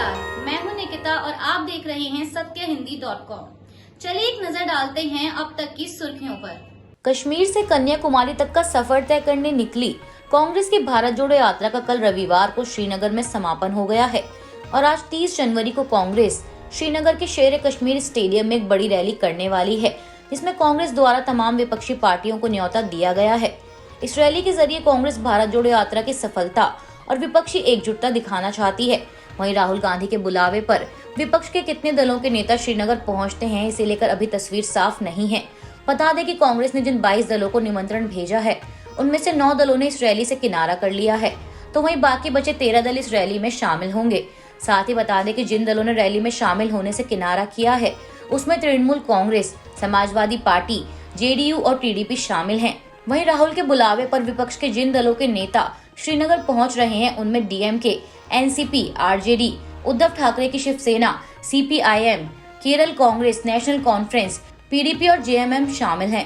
नमस्कार, मैं हूं निकिता और आप देख रहे हैं सत्यहिंदी.com। चलिए एक नजर डालते हैं अब तक की सुर्खियों पर। कश्मीर से कन्याकुमारी तक का सफर तय करने निकली कांग्रेस की भारत जोड़ो यात्रा का कल रविवार को श्रीनगर में समापन हो गया है और आज 30 जनवरी को कांग्रेस श्रीनगर के शेर कश्मीर स्टेडियम में एक बड़ी रैली करने वाली है, जिसमें कांग्रेस द्वारा तमाम विपक्षी पार्टियों को न्योता दिया गया है। इस रैली के जरिए कांग्रेस भारत जोड़ो यात्रा की सफलता और विपक्षी एकजुटता दिखाना चाहती है। वहीं राहुल गांधी के बुलावे पर विपक्ष के कितने दलों के नेता श्रीनगर पहुंचते हैं, इसे लेकर अभी तस्वीर साफ नहीं है। बता दें कि कांग्रेस ने जिन 22 दलों को निमंत्रण भेजा है, उनमें से 9 दलों ने इस रैली से किनारा कर लिया है, तो वहीं बाकी बचे 13 दल इस रैली में शामिल होंगे। साथ ही बता दें कि जिन दलों ने रैली में शामिल होने से किनारा किया है, उसमें तृणमूल कांग्रेस, समाजवादी पार्टी, जेडीयू और टीडीपी शामिल हैं। वहीं राहुल के बुलावे पर विपक्ष के जिन दलों के नेता श्रीनगर पहुंच रहे हैं, उनमें DMK, NCP, RJD, Uddhav Thackeray की Shiv Sena, CPIM, Kerala Congress, National Conference, PDP और जेएमएम शामिल हैं।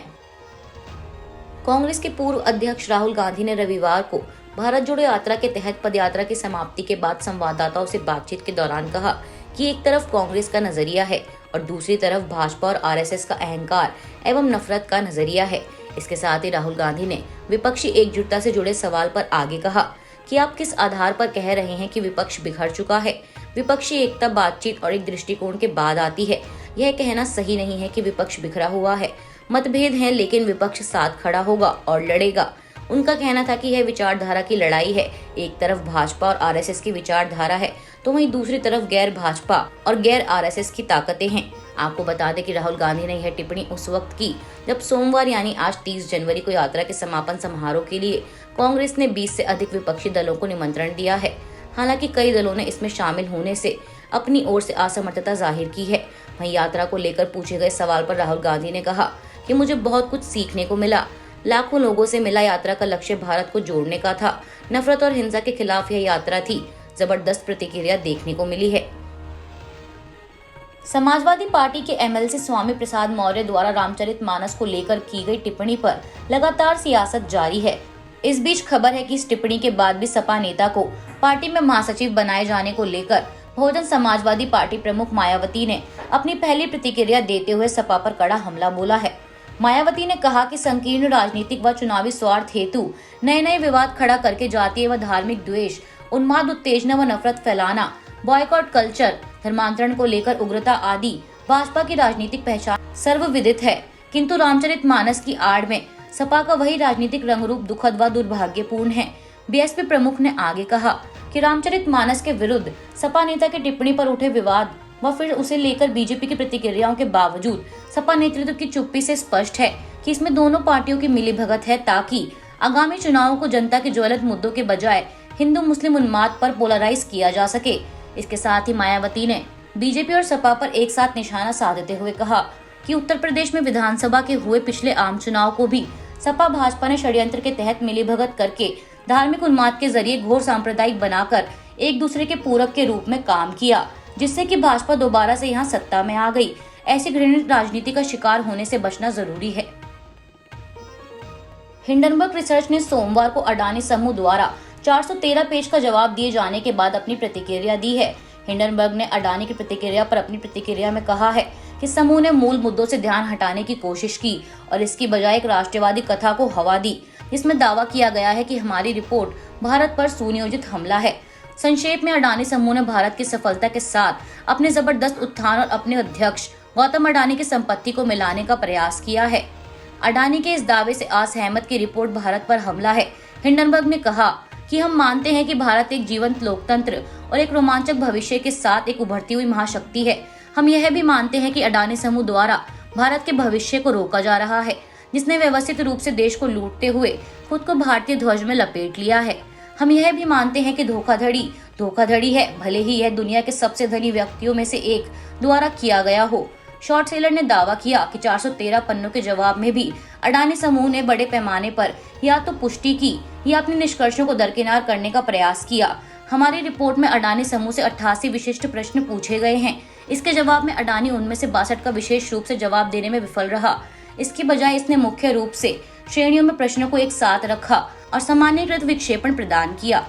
कांग्रेस के पूर्व अध्यक्ष राहुल गांधी ने रविवार को भारत जोड़ो यात्रा के तहत पदयात्रा की समाप्ति के बाद संवाददाताओं से बातचीत के दौरान कहा कि एक तरफ कांग्रेस का नजरिया है और दूसरी तरफ भाजपा और आरएसएस का अहंकार एवं नफरत का नजरिया है। इसके साथ ही राहुल गांधी ने विपक्षी एकजुटता से जुड़े सवाल पर आगे कहा कि आप किस आधार पर कह रहे हैं कि विपक्ष बिखर चुका है। विपक्षी एकता बातचीत और एक दृष्टिकोण के बाद आती है। यह कहना सही नहीं है कि विपक्ष बिखरा हुआ है। मतभेद हैं, लेकिन विपक्ष साथ खड़ा होगा और लड़ेगा। उनका कहना था कि यह विचारधारा की लड़ाई है। एक तरफ भाजपा और आरएसएस की विचारधारा है, तो वहीं दूसरी तरफ गैर भाजपा और गैर आरएसएस की ताकतें हैं। आपको बता दें कि राहुल गांधी ने यह टिप्पणी उस वक्त की जब सोमवार यानी आज 30 जनवरी को यात्रा के समापन समारोह के लिए कांग्रेस ने 20 से अधिक विपक्षी दलों को निमंत्रण दिया है। हालांकि कई दलों ने इसमें शामिल होने से अपनी ओर से असमर्थता जाहिर की है। वहीं यात्रा को लेकर पूछे गए सवाल पर राहुल गांधी ने कहा कि मुझे बहुत कुछ सीखने को मिला, लाखों लोगों से मिला। यात्रा का लक्ष्य भारत को जोड़ने का था। नफरत और हिंसा के खिलाफ यह यात्रा थी। जबरदस्त प्रतिक्रिया देखने को मिली है। समाजवादी पार्टी के एमएलसी स्वामी प्रसाद मौर्य द्वारा रामचरितमानस को लेकर की गई टिप्पणी पर लगातार सियासत जारी है। इस बीच खबर है कि इस टिप्पणी के बाद भी सपा नेता को पार्टी में महासचिव बनाए जाने को लेकर बहुजन समाजवादी पार्टी प्रमुख मायावती ने अपनी पहली प्रतिक्रिया देते हुए सपा पर कड़ा हमला बोला है। मायावती ने कहा कि संकीर्ण राजनीतिक व चुनावी स्वार्थ हेतु नए नए विवाद खड़ा करके जातीय व धार्मिक द्वेष, उन्माद, उत्तेजना व नफरत फैलाना, बॉयकॉट कल्चर, धर्मांतरण को लेकर उग्रता आदि भाजपा की राजनीतिक पहचान सर्वविदित है। किंतु रामचरितमानस की आड़ में सपा का वही राजनीतिक रंगरूप दुखद व दुर्भाग्यपूर्ण है। बीएसपी प्रमुख ने आगे कहा कि रामचरितमानस के विरुद्ध सपा नेता की टिप्पणी पर उठे विवाद व फिर उसे लेकर बीजेपी की प्रतिक्रियाओं के बावजूद सपा नेतृत्व की चुप्पी से स्पष्ट है कि इसमें दोनों पार्टियों की मिलीभगत है, ताकि आगामी चुनावों को जनता के ज्वलंत मुद्दों के बजाय हिंदू मुस्लिम उन्माद पर पोलराइज किया जा सके। इसके साथ ही मायावती ने बीजेपी और सपा पर एक साथ निशाना साधते हुए कहा कि उत्तर प्रदेश में विधानसभा के हुए पिछले आम चुनाव को भी सपा भाजपा ने षड्यंत्र के तहत मिलीभगत करके धार्मिक उन्माद के जरिए घोर सांप्रदायिक बनाकर एक दूसरे के पूरक के रूप में काम किया, जिससे कि भाजपा दोबारा से यहां सत्ता में आ गई। ऐसी घृणित राजनीति का शिकार होने से बचना जरूरी है। हिंडनबर्ग रिसर्च ने सोमवार को अडानी समूह द्वारा 413 पेज का जवाब दिए जाने के बाद अपनी प्रतिक्रिया दी है। हिंडनबर्ग ने अडानी की प्रतिक्रिया पर अपनी प्रतिक्रिया में कहा है कि समूह ने मूल मुद्दों से ध्यान हटाने की कोशिश की और इसकी बजाय एक राष्ट्रवादी कथा को हवा दी, जिसमें दावा किया गया है कि हमारी रिपोर्ट भारत पर सुनियोजित हमला है। संक्षेप में, अडानी समूह ने भारत की सफलता के साथ अपने जबरदस्त उत्थान और अपने अध्यक्ष गौतम अडानी की संपत्ति को मिलाने का प्रयास किया है। अडानी के इस दावे से असहमत की रिपोर्ट भारत पर हमला है। हिंडनबर्ग ने कहा कि हम मानते हैं कि भारत एक जीवंत लोकतंत्र और एक रोमांचक भविष्य के साथ एक उभरती हुई महाशक्ति है। हम यह भी मानते हैं कि अडानी समूह द्वारा भारत के भविष्य को रोका जा रहा है, जिसने व्यवस्थित रूप से देश को लूटते हुए खुद को भारतीय ध्वज में लपेट लिया है। हम यह भी मानते हैं कि धोखाधड़ी है, भले ही यह दुनिया के सबसे धनी व्यक्तियों में से एक द्वारा किया गया हो। शॉर्ट सेलर ने दावा किया कि 413 पन्नों के जवाब में भी अडानी समूह ने बड़े पैमाने पर या तो पुष्टि की या अपने निष्कर्षों को दरकिनार करने का प्रयास किया। हमारी रिपोर्ट में अडानी समूह से 88 विशिष्ट प्रश्न पूछे गए हैं। इसके जवाब में अडानी उनमें से 62 का विशेष रूप से जवाब देने में विफल रहा। इसके बजाय इसने मुख्य रूप से श्रेणियों में प्रश्नों को एक साथ रखा और सामान्यकृत विक्षेपण प्रदान किया।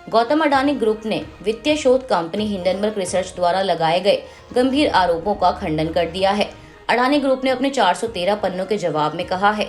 गौतम अडानी ग्रुप ने वित्तीय शोध कंपनी हिंडनबर्ग रिसर्च द्वारा लगाए गए गंभीर आरोपों का खंडन कर दिया है। अडानी ग्रुप ने अपने 413 पन्नों के जवाब में कहा है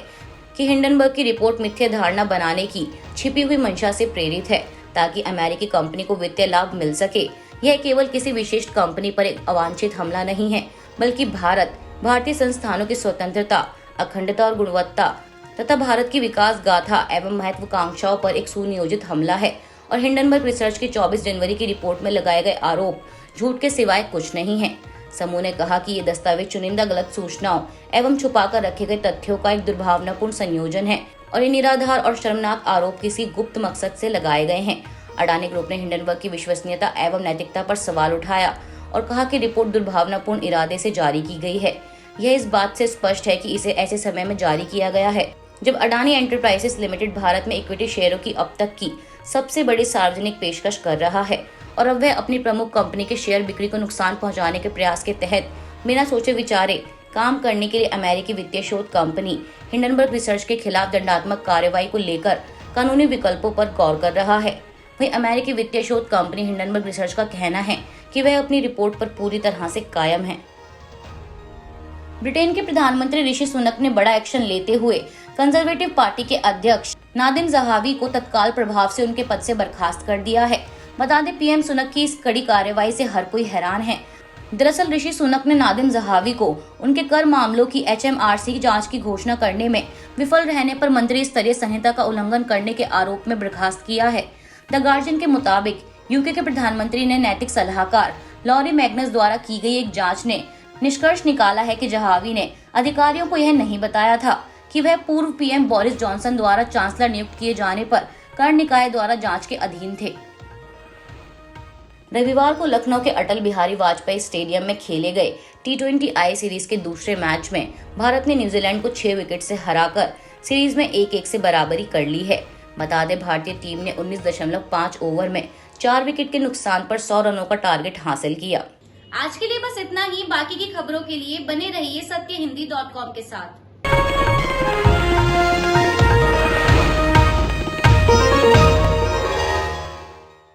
कि हिंडनबर्ग की रिपोर्ट मिथ्या धारणा बनाने की छिपी हुई मंशा से प्रेरित है ताकि अमेरिकी कंपनी को वित्तीय लाभ मिल सके। यह केवल किसी विशिष्ट कंपनी पर एक अवांछित हमला नहीं है, बल्कि भारतीय संस्थानों की स्वतंत्रता, अखंडता और गुणवत्ता तथा भारत की विकास गाथा एवं महत्वाकांक्षाओं पर एक सुनियोजित हमला है। और हिंडनबर्ग रिसर्च की 24 जनवरी की रिपोर्ट में लगाए गए आरोप झूठ के सिवाय कुछ नहीं है। समूह ने कहा कि ये दस्तावेज चुनिंदा गलत सूचनाओं एवं छुपाकर रखे गए तथ्यों का एक दुर्भावनापूर्ण संयोजन है और ये निराधार और शर्मनाक आरोप किसी गुप्त मकसद से लगाए गए हैं। अडानी ग्रुप ने हिंडनबर्ग की विश्वसनीयता एवं नैतिकता पर सवाल उठाया और कहा कि रिपोर्ट दुर्भावनापूर्ण इरादे से जारी की गई है। यह इस बात से स्पष्ट है कि इसे ऐसे समय में जारी किया गया है जब अडानी एंटरप्राइजेस लिमिटेड भारत में इक्विटी शेयरों की अब तक की सबसे बड़ी सार्वजनिक पेशकश कर रहा है और अब वह अपनी प्रमुख कंपनी के शेयर बिक्री को नुकसान पहुंचाने के प्रयास के तहत बिना सोचे विचारे काम करने के लिए अमेरिकी वित्तीय शोध कंपनी हिंडनबर्ग रिसर्च के खिलाफ दंडात्मक कार्रवाई को लेकर कानूनी विकल्पों पर गौर कर रहा है। वहीं अमेरिकी वित्तीय शोध कंपनी हिंडनबर्ग रिसर्च का कहना है कि वह अपनी रिपोर्ट पर पूरी तरह से कायम है। ब्रिटेन के प्रधानमंत्री ऋषि सुनक ने बड़ा एक्शन लेते हुए कंजर्वेटिव पार्टी के अध्यक्ष नादिम ज़हावी को तत्काल प्रभाव से उनके पद से बर्खास्त कर दिया है। बता दें, पीएम सुनक की इस कड़ी कार्रवाई से हर कोई हैरान है। दरअसल ऋषि सुनक ने नादिम ज़हावी को उनके कर मामलों की HMRC जांच की घोषणा करने में विफल रहने पर मंत्री स्तरीय संहिता का उल्लंघन करने के आरोप में बर्खास्त किया है। द गार्जियन के मुताबिक यूके के प्रधानमंत्री ने नैतिक सलाहकार लॉरी मैग्नस द्वारा की गई एक जांच ने निष्कर्ष निकाला है कि ज़हावी ने अधिकारियों को यह नहीं बताया था कि वह पूर्व पीएम बोरिस जॉनसन द्वारा चांसलर नियुक्त किए जाने पर कर निकाय द्वारा जांच के अधीन थे। रविवार को लखनऊ के अटल बिहारी वाजपेयी स्टेडियम में खेले गए T20 आई सीरीज के दूसरे मैच में भारत ने न्यूजीलैंड को 6 विकेट से हराकर सीरीज में 1-1 से बराबरी कर ली है। बता दें, भारतीय टीम ने 19.5 ओवर में 4 विकेट के नुकसान पर 100 रनों का टारगेट हासिल किया। आज के लिए बस इतना ही। बाकी की खबरों के लिए बने रहिए सत्यहिंदी.com के साथ।